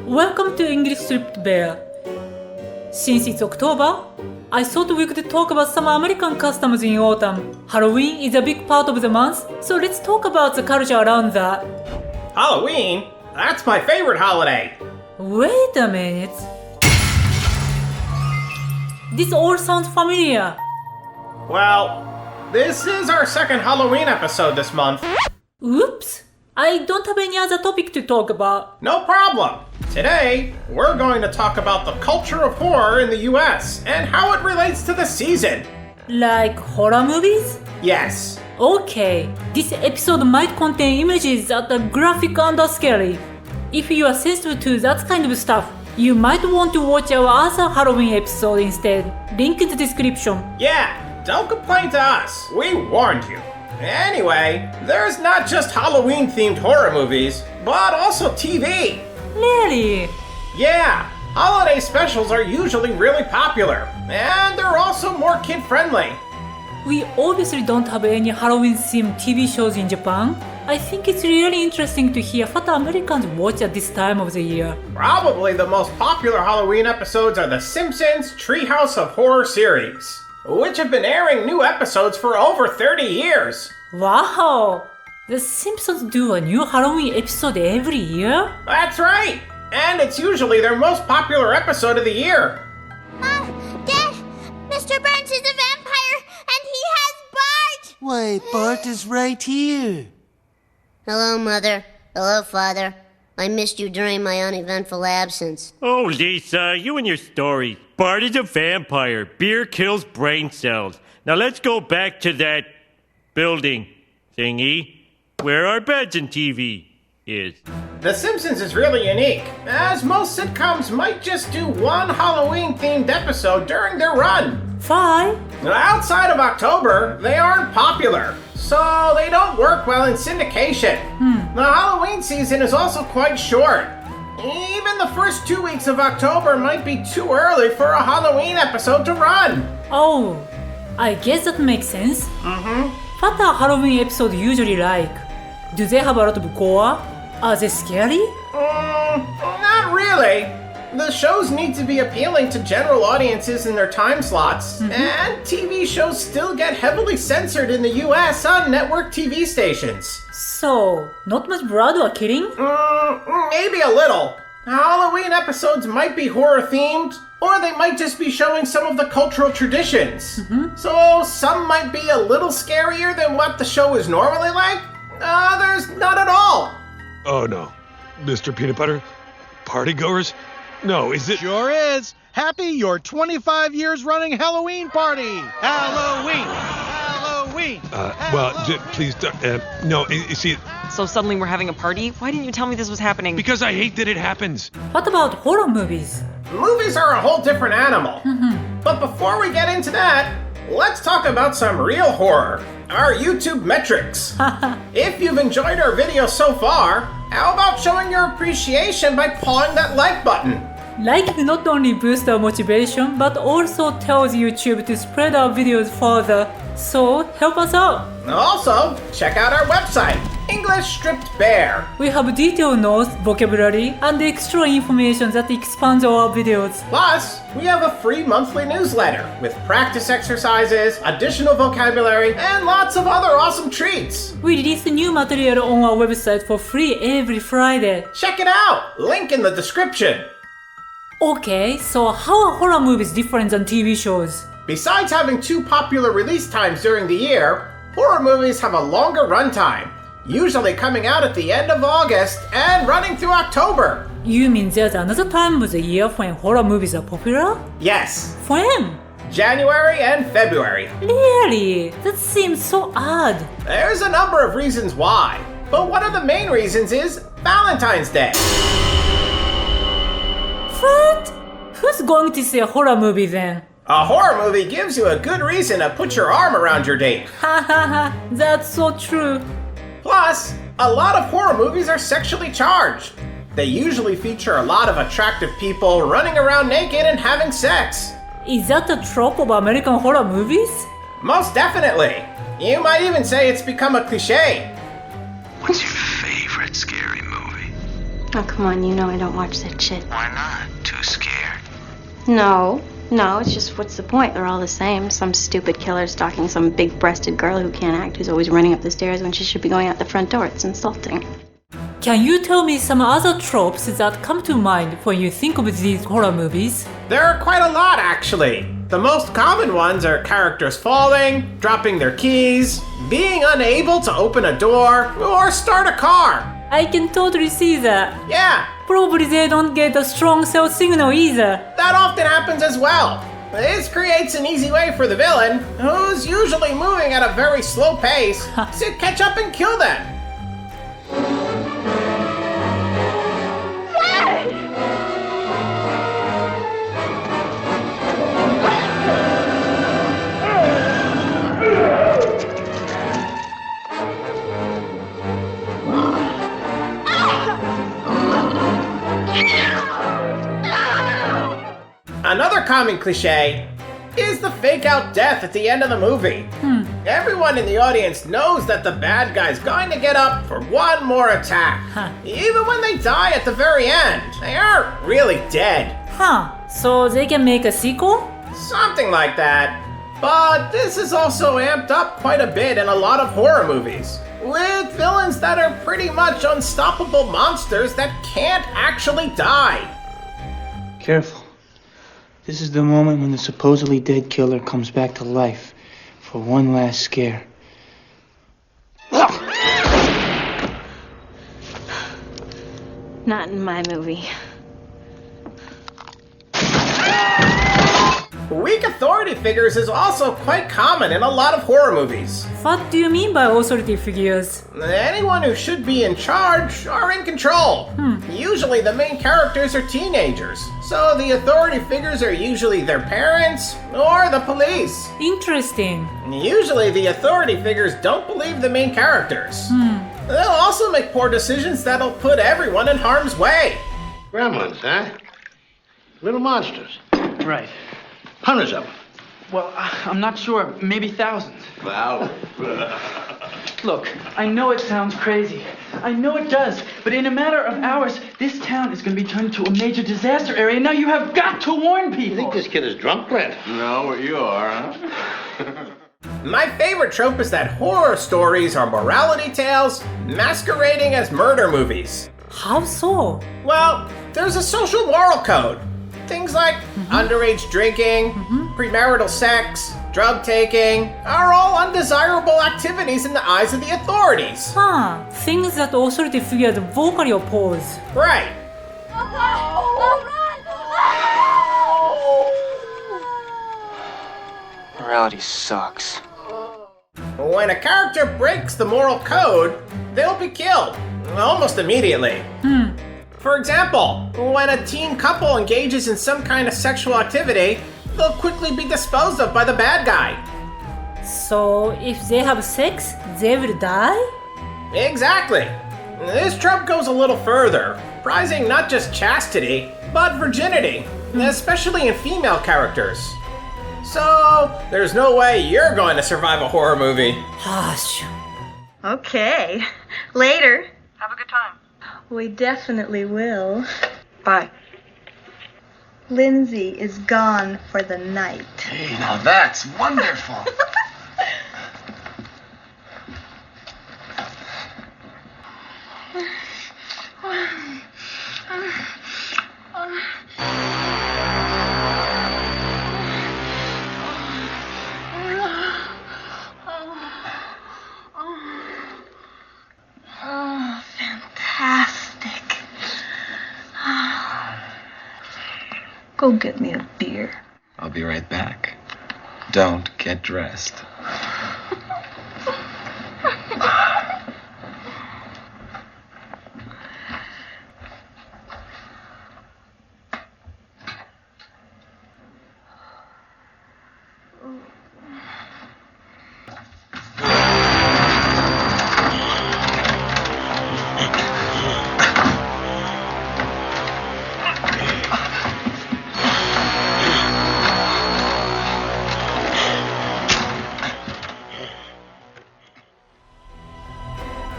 Welcome to English Script Bear. Since it's October, I thought we could talk about some American customs in autumn. Halloween is a big part of the month, so let's talk about the culture around that. Halloween? That's my favorite holiday. Wait a minute. This all sounds familiar. Well, this is our second Halloween episode this month. Oops. I don't have any other topic to talk about. No problem. Today, we're going to talk about the culture of horror in the US and how it relates to the season. Like horror movies? Yes. Okay, this episode might contain images that are graphic and scary. If you are sensitive to that kind of stuff, you might want to watch our other Halloween episode instead. Link in the description. Yeah, don't complain to us. We warned you. Anyway, there's not just Halloween-themed horror movies, but also TV. Really? Yeah, holiday specials are usually really popular, and they're also more kid-friendly. We obviously don't have any Halloween-themed TV shows in Japan. I think it's really interesting to hear what Americans watch at this time of the year. Probably the most popular Halloween episodes are The Simpsons Treehouse of Horror series, which have been airing new episodes for over 30 years. Wow! The Simpsons do a new Halloween episode every year? That's right! And it's usually their most popular episode of the year. Dad! Mr. Burns is a vampire, and he has Bart! Why, Bart is right here. Hello, Mother. Hello, Father. I missed you during my uneventful absence. Oh, Lisa, you and your stories. Bart is a vampire. Beer kills brain cells. Now let's go back to that building thingy where our beds and TV is. The Simpsons is really unique, as most sitcoms might just do one Halloween-themed episode during their run. Why? Outside of October, they aren't popular, so they don't work well in syndication. The Halloween season is also quite short. Even the first 2 weeks of October might be too early for a Halloween episode to run. Oh, I guess that makes sense. What are Halloween episodes usually like? Do they have a lot of gore? Are they scary? Not really. The shows need to be appealing to general audiences in their time slots, and TV shows still get heavily censored in the US on network TV stations. So, not much blood or killing? Maybe a little. Halloween episodes might be horror themed, or they might just be showing some of the cultural traditions. So some might be a little scarier than what the show is normally like. Others not at all. Oh no. Mr. Peanut Butter? Partygoers? No, is it? Sure is. Happy your 25 years running Halloween party. Halloween. Halloween. Please, no, you see, So suddenly we're having a party? Why didn't you tell me this was happening? because I hate that it happens. What about horror movies? Movies are a whole different animal. But before we get into that, let's talk about some real horror. Our YouTube metrics. If you've enjoyed our video so far, how about showing your appreciation by pawing that like button? Liking not only boosts our motivation, but also tells YouTube to spread our videos further. So, help us out. Also, check out our website, English Stripped Bear. We have detailed notes, vocabulary, and extra information that expands our videos. Plus, we have a free monthly newsletter with practice exercises, additional vocabulary, and lots of other awesome treats. We release new material on our website for free every Friday. Check it out! Link in the description. Okay, so how are horror movies different than TV shows? Besides having two popular release times during the year, horror movies have a longer runtime, usually coming out at the end of August and running through October. You mean there's another time of the year when horror movies are popular? Yes, When? January and February. Really? That seems so odd. There's a number of reasons why, but one of the main reasons is Valentine's Day. What? Who's going to see a horror movie then? A horror movie gives you a good reason to put your arm around your date. Ha ha ha, that's so true. Plus, a lot of horror movies are sexually charged. They usually feature a lot of attractive people running around naked and having sex. Is that a trope of American horror movies? Most definitely. You might even say it's become a cliche. What's your favorite scary movie? Oh, come on, you know I don't watch that shit. Why not? Too scared? No, it's just what's the point? They're all the same. Some stupid killer stalking some big-breasted girl who can't act, who's always running up the stairs when she should be going out the front door. It's insulting. Can you tell me some other tropes that come to mind when you think of these horror movies? There are quite a lot, actually. The most common ones are characters falling, dropping their keys, being unable to open a door, or start a car. I can totally see that. Yeah, Probably they don't get a strong cell signal either. that often happens as well. This creates an easy way for the villain, who's usually moving at a very slow pace, to catch up and kill them. Another common cliche is the fake out death at the end of the movie. Everyone in the audience knows that the bad guy's going to get up for one more attack. Even when they die at the very end, they aren't really dead. So they can make a sequel? Something like that. But this is also amped up quite a bit in a lot of horror movies, with villains that are pretty much unstoppable monsters that can't actually die. Careful. This is the moment when the supposedly dead killer comes back to life for one last scare. Not in my movie. Weak authority figures is also quite common in a lot of horror movies. What do you mean by authority figures? Anyone who should be in charge are in control. Usually the main characters are teenagers, so the authority figures are usually their parents or the police. Interesting. Usually the authority figures don't believe the main characters. They'll also make poor decisions that'll put everyone in harm's way. Gremlins, huh? Little monsters. Right. Hundreds of them. Well, I'm not sure. Maybe thousands. Wow. Look, I know it sounds crazy. I know it does. But in a matter of hours, this town is going to be turned into a major disaster area. Now you have got to warn people. You think this kid is drunk, Brent? No, you are, huh? My favorite trope is that horror stories are morality tales masquerading as murder movies. How so? Well, there's a social moral code. Things like underage drinking, premarital sex, drug taking are all undesirable activities in the eyes of the authorities. Things that authority figures vocally oppose. Right. Morality sucks. When a character breaks the moral code, they'll be killed, almost immediately. For example, when a teen couple engages in some kind of sexual activity, they'll quickly be disposed of by the bad guy. So if they have sex, they will die? Exactly. This trope goes a little further, prizing not just chastity, but virginity, especially in female characters. So, there's no way you're going to survive a horror movie. Hush. Okay. Later. Have a good time. We definitely will. Bye. Lindsay is gone for the night. Hey, now that's wonderful. Oh, fantastic. Go get me a beer. I'll be right back. Don't get dressed.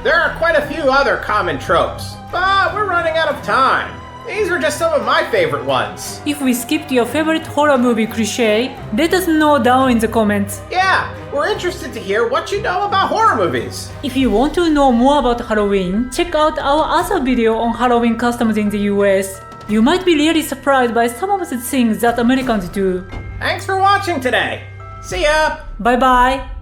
There are quite a few other common tropes, but but we're running out of time. These were just some of my favorite ones. If we skipped your favorite horror movie cliché, let us know down in the comments. Yeah, we're interested to hear what you know about horror movies. If you want to know more about Halloween, check out our other video on Halloween customs in the US. You might be really surprised by some of the things that Americans do. Thanks for watching today. See ya! Bye bye!